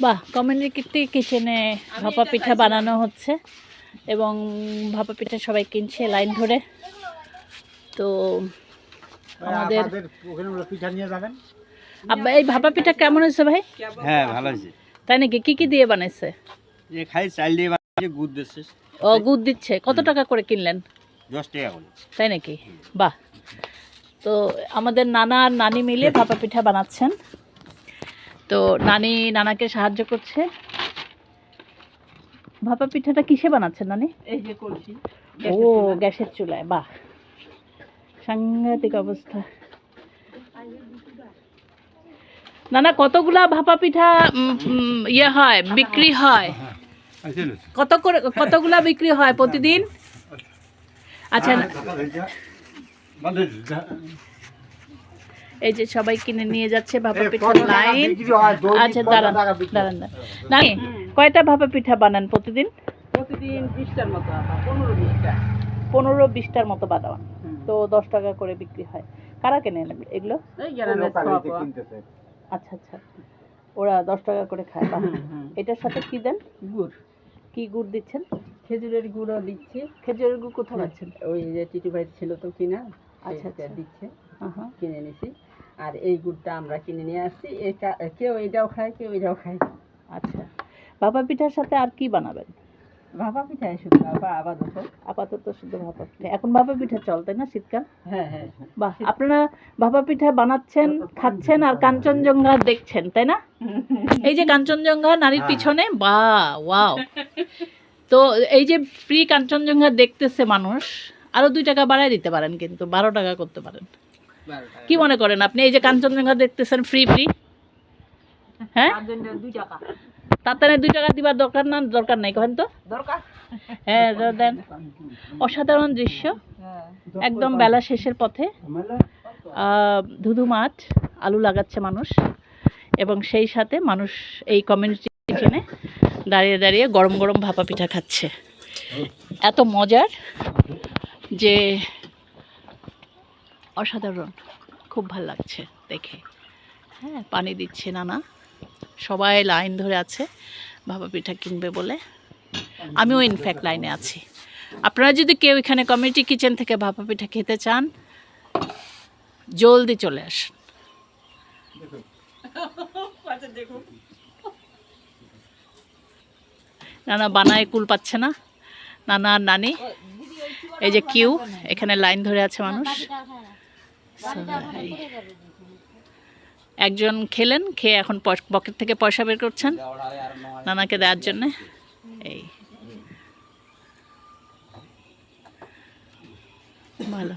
বাহ, কমিউনিটি কিচেনে ভাপা পিঠা বানানো হচ্ছে এবং ভাপা পিঠা সবাই কিনছে লাইন ধরে। তো আমাদের পিঠা নিয়ে যাবেন। আব্বা, এই ভাপা পিঠা কেমন হয়েছে ভাই? হ্যাঁ, ভালো হয়েছে। তাই নাকি? কি কি দিয়ে বানাইছে? যে খাই চাল দিয়ে বানিয়ে গুড় দিচ্ছে। ও, গুড় দিচ্ছে। কত টাকা করে কিনলেন? 10 টাকা করে। তাই নাকি? বাহ। তো আমাদের নানা আর নানি মিলে ভাপা পিঠা বানাচ্ছেন। তো নানাকে সাহায্য করছে। ভাপা পিঠাটা কিসে বানাচ্ছেন নানি? এই যে কলসি। ও, গ্যাসের চুলায়। বাহ, সাংঘাতিক অবস্থা। নানা, কতগুলা ভাপা পিঠা ইয়ে হয়, বিক্রি হয়? কতগুলা বিক্রি হয় প্রতিদিন? আচ্ছা, এই যে সবাই কিনে নিয়ে যাচ্ছে ভাপা পিঠার লাইন। আচ্ছা, দাঁড়ান। নানি, কয়টা ভাপা পিঠা বানান প্রতিদিন? প্রতিদিন 20টার মতো, 15-20টা। 15-20টার মতো বানান। তো 10 টাকা করে বিক্রি হয়। কারা কেনেন এগুলো? এই গ্রামের সব। আচ্ছা আচ্ছা, ওরা 10 টাকা করে খায়। বাহ। এটার সাথে কি দেন? গুড়। কি গুড় দিচ্ছেন? খেজুরের গুড়ও দিচ্ছি। খেজুরের গুড় কোথায় পাচ্ছেন? ওই যে টিটু ভাই ছিল তো কিনা, আচ্ছা আচ্ছা, দিচ্ছে, কিনে নিছি। আর এই গুড়টা আমরা কিনে নিয়ে আসছি। এটা কেউ এটাও খায়, কেউ এটাও খায়। আচ্ছা, ভাপা পিঠার সাথে আর কি বানাবেন? ভাপা পিঠা শুধু আপাতত শুধু ভাপা পিঠা। এখন ভাপা পিঠা চল, তাই না? শীতকাল। হ্যাঁ হ্যাঁ। বাহ, আপনারা ভাপা পিঠা বানাচ্ছেন, খাচ্ছেন আর কাঞ্চনজঙ্ঘা দেখছেন, তাই না? এই যে কাঞ্চনজঙ্ঘা নারীর পিছনে, বাহ, ওয়াও। তো এই যে ফ্রি কাঞ্চনজঙ্ঘা দেখতেছে মানুষ, আরো 2 টাকা বাড়ায় দিতে পারেন, কিন্তু 12 টাকা করতে পারেন। কি মনে করেন আপনি? এই যে কাঞ্চনজঙ্ঘা দেখতেছেন ফ্রি, হ্যাঁ, 2 টাকা। তাতে 2 টাকা দিবার দরকার না? দরকার নাই, কহেন তো? দরকার। হ্যাঁ, দেন। অসাধারণ দৃশ্য, একদম বেলা শেষের পথে। ধুধু মাঠ, আলু লাগাচ্ছে মানুষ, এবং সেই সাথে মানুষ এই কমিউনিটি কিচেনে দাঁড়িয়ে দাঁড়িয়ে গরম গরম ভাপা পিঠা খাচ্ছে। এত মজার যে অসাধারণ, খুব ভাল লাগছে দেখে। হ্যাঁ, পানি দিচ্ছে নানা, সবাই লাইন ধরে আছে ভাপা পিঠা কিনবে বলে। আমিও ইনফ্যাক্ট লাইনে আছি। আপনারা যদি কেউ এখানে কমিউনিটি কিচেন থেকে ভাপা পিঠা খেতে চান, জলদি চলে আসুন। নানা বানায় কুল পাচ্ছে না, নানা আর নানি। এই যে কিউ, এখানে লাইন ধরে আছে মানুষ। একজন খেলেন, খেয়ে এখন পকেট থেকে পয়সা বের করছেন নানাকে দেওয়ার জন্য। এই ভালো।